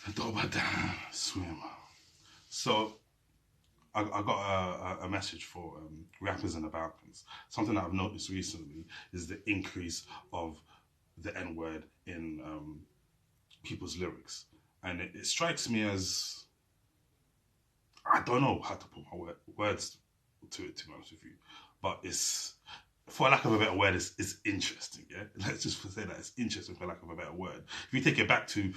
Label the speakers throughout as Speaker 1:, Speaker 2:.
Speaker 1: Dobadan swimmer. So I got a message for rappers in the Balkans. Something that I've noticed recently is the increase of the N word in people's lyrics, and it strikes me as I don't know how to put my words to it. To be honest with you, but it's for lack of a better word, it's interesting. Yeah, let's just say that it's interesting for lack of a better word. If you take it back to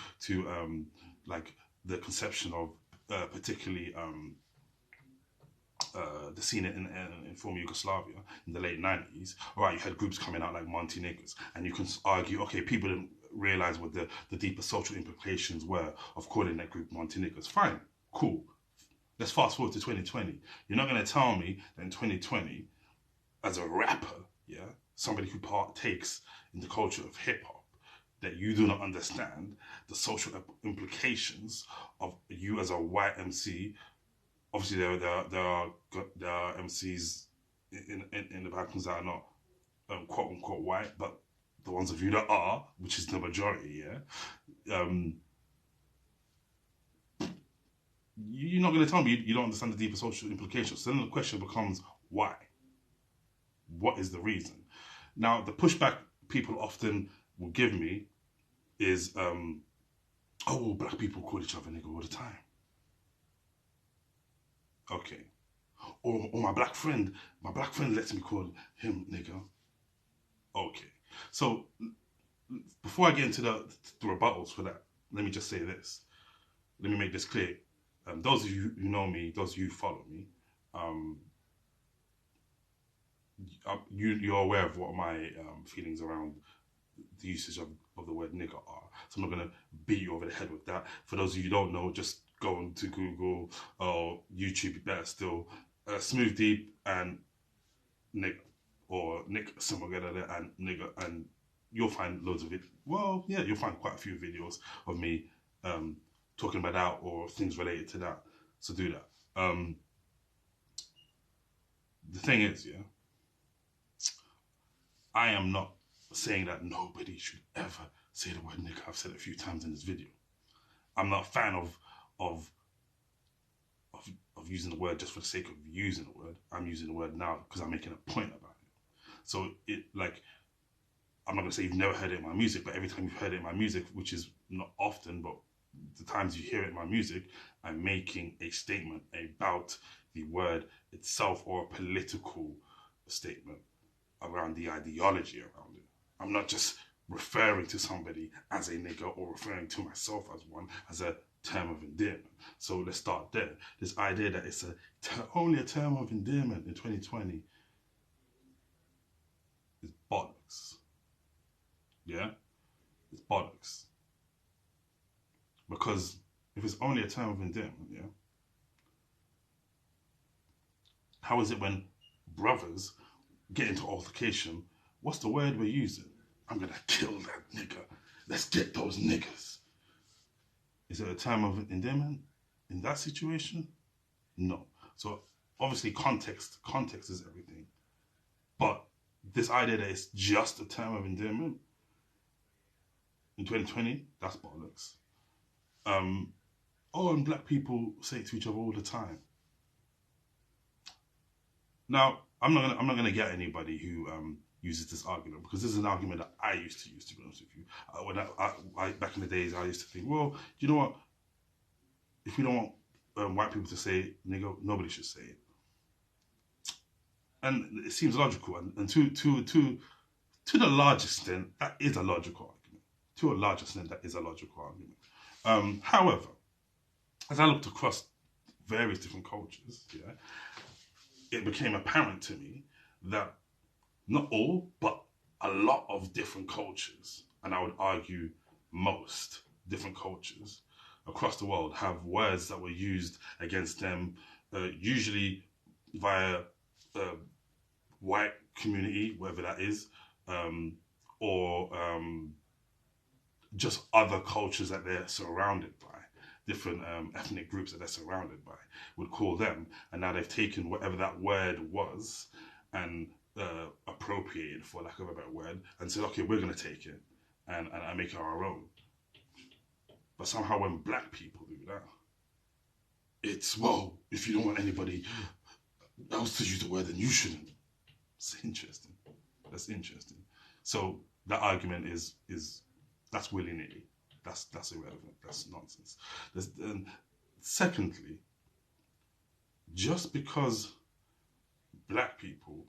Speaker 1: like the conception of particularly the scene in former Yugoslavia in the late 90s, all right, you had groups coming out like Montenegrins, and you can argue, okay, people didn't realize what the deeper social implications were of calling that group Montenegros. Fine, cool. Let's fast forward to 2020. You're not going to tell me that in 2020, as a rapper, yeah, somebody who partakes in the culture of hip hop, that you do not understand the social implications of you as a white MC. Obviously there are MCs in the Balkans that are not quote unquote white, but the ones of you that are, which is the majority, yeah, you're not going to tell me you don't understand the deeper social implications. So then the question becomes why? What is the reason? Now the pushback people often will give me is, oh, well, black people call each other nigga all the time. Okay. Or my black friend lets me call him nigga. Okay. So before I get into the rebuttals for that, let me just say this. Let me make this clear. Those of you who know me, those of you who follow me, um, you're aware of what my feelings around the usage of the word nigger are. So I'm not going to beat you over the head with that. For those of you who don't know, just go into Google or YouTube, better still, Smooth Deep and nigger, or Nick Simogeda and nigger, and you'll find loads of it. Well, yeah, you'll find quite a few videos of me um, talking about that or things related to that. So do that. The thing is, yeah, I am not saying that nobody should ever say the word nigger. I've said it a few times in this video. I'm not a fan of of, of using the word just for the sake of using the word. I'm using the word now because I'm making a point about it. So it like I'm not gonna say you've never heard it in my music, but every time you've heard it in my music, which is not often, but the times you hear it in my music, I'm making a statement about the word itself or a political statement around the ideology around it. I'm not just referring to somebody as a nigger or referring to myself as one as a term of endearment. So let's start there. This idea that it's only a term of endearment in 2020 is bollocks. Yeah, it's bollocks. Because if it's only a term of endearment, yeah, how is it when brothers get into altercation? What's the word we're using? I'm gonna kill that nigger. Let's get those niggers. Is it a term of endearment in that situation? No. So obviously context is everything. But this idea that it's just a term of endearment in 2020, that's bollocks. Um, oh, and black people say it to each other all the time. Now, I'm not gonna get anybody who uses this argument because this is an argument that I used to use. To be honest with you, when back in the days, I used to think, well, you know what? If we don't want white people to say it, nigga, nobody should say it, and it seems logical. And to the largest extent, that is a logical argument. To a large extent, that is a logical argument. However, as I looked across various different cultures, yeah, it became apparent to me that not all, but a lot of different cultures, and I would argue most different cultures across the world have words that were used against them, usually via uh, white community, whatever that is, um, or just other cultures that they're surrounded by, different ethnic groups that they're surrounded by, would call them. And now they've taken whatever that word was and appropriated, for lack of a better word, and said, okay, we're going to take it and make it our own. But somehow when black people do that, it's, well, if you don't want anybody else to use the word, then you shouldn't. It's interesting. That's interesting. So that argument is that's willy-nilly. That's irrelevant. That's nonsense. Secondly, just because black people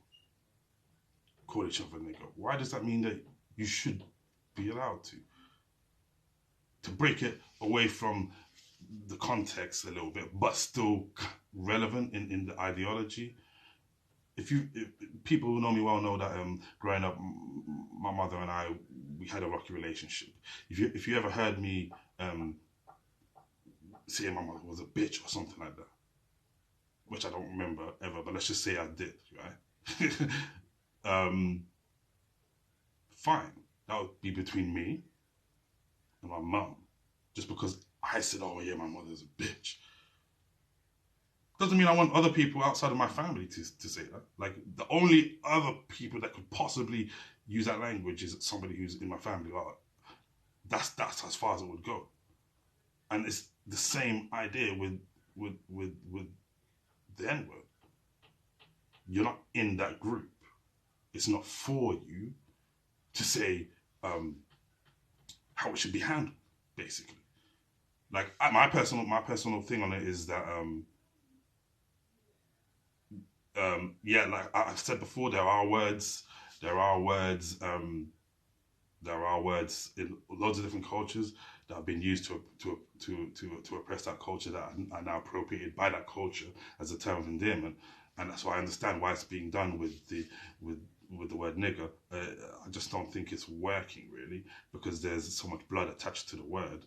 Speaker 1: call each other nigger, why does that mean that you should be allowed to? To break it away from the context a little bit, but still relevant in the ideology. If people who know me well know that growing up, my mother and I, we had a rocky relationship. If you ever heard me say my mother was a bitch or something like that, which I don't remember ever, but let's just say I did, right? Fine, that would be between me and my mum. Just because I said, oh yeah, my mother's a bitch, doesn't mean I want other people outside of my family to say that. Like, the only other people that could possibly use that language is somebody who's in my family. That's as far as it would go. And it's the same idea with the N-word. You're not in that group. It's not for you to say how it should be handled, basically. Like, my personal thing on it is that yeah, like I've said before, there are words in loads of different cultures that have been used to oppress that culture, that are now appropriated by that culture as a term of endearment. And that's why I understand why it's being done with the word nigger. I just don't think it's working, really, because there's so much blood attached to the word.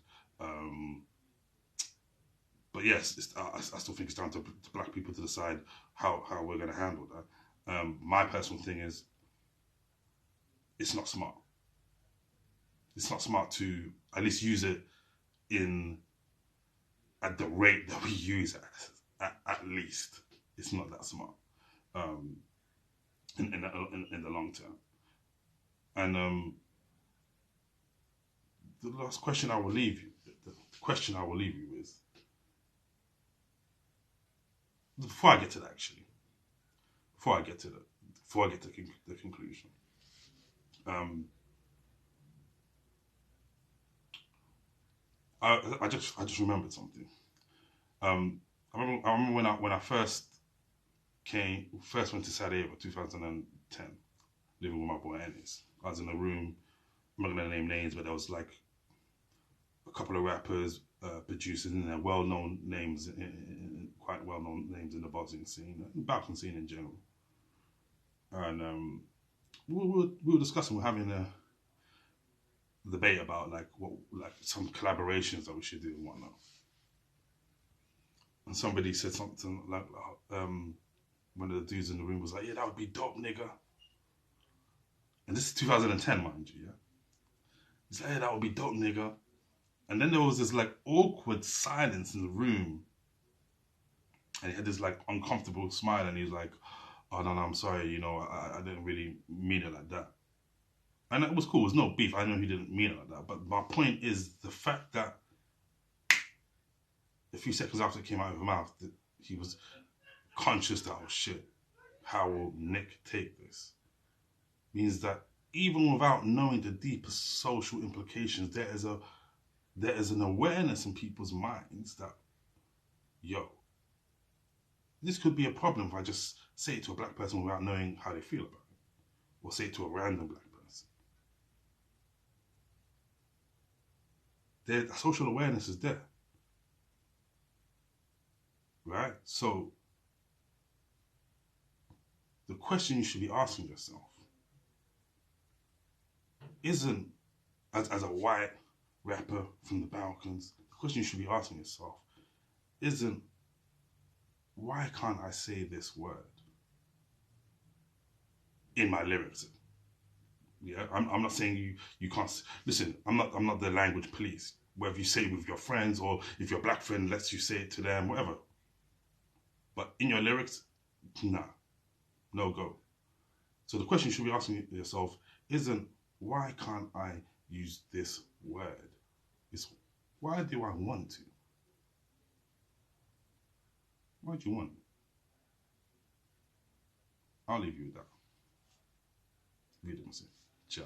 Speaker 1: But yes, I still think it's down to black people to decide how we're going to handle that. My personal thing is, it's not smart. It's not smart to at least use it at the rate that we use it. At least it's not that smart in the long term. And the last question I will leave you, the question I will leave you with, before I get to that, actually, before I get to the conclusion, I just remembered something. I remember when I first went to Sarajevo, 2010, living with my boy Ennis. I was in a room. I'm not gonna name names, but there was like a couple of rappers, producers in there, well-known names, quite well-known names in the Bosnian scene, Balkan scene in general. And we were discussing, we're having a debate about like some collaborations that we should do and whatnot. And somebody said something like, one of the dudes in the room was like, yeah, that would be dope, nigga. And this is 2010, mind you, yeah? He's like, yeah, that would be dope, nigga. And then there was this like awkward silence in the room. And he had this like uncomfortable smile, and he was like, oh, no, I'm sorry, I didn't really mean it like that. And it was cool, it was no beef. I know he didn't mean it like that. But my point is the fact that a few seconds after it came out of his mouth, that he was conscious that, oh shit, how will Nick take this? Means that even without knowing the deeper social implications, there is an awareness in people's minds that, yo, this could be a problem if I just say it to a black person without knowing how they feel about it, or say it to a random black person. The social awareness is there, right? So the question you should be asking yourself isn't, as a white rapper from the Balkans, the question you should be asking yourself isn't, why can't I say this word in my lyrics? Yeah, I'm not saying you can't. Listen, I'm not the language police. Whether you say it with your friends, or if your black friend lets you say it to them, whatever. But in your lyrics, nah, no go. So the question you should be asking yourself isn't, why can't I use this word? It's, Why do I want to? Why do you want? I'll leave you with that. Ciao.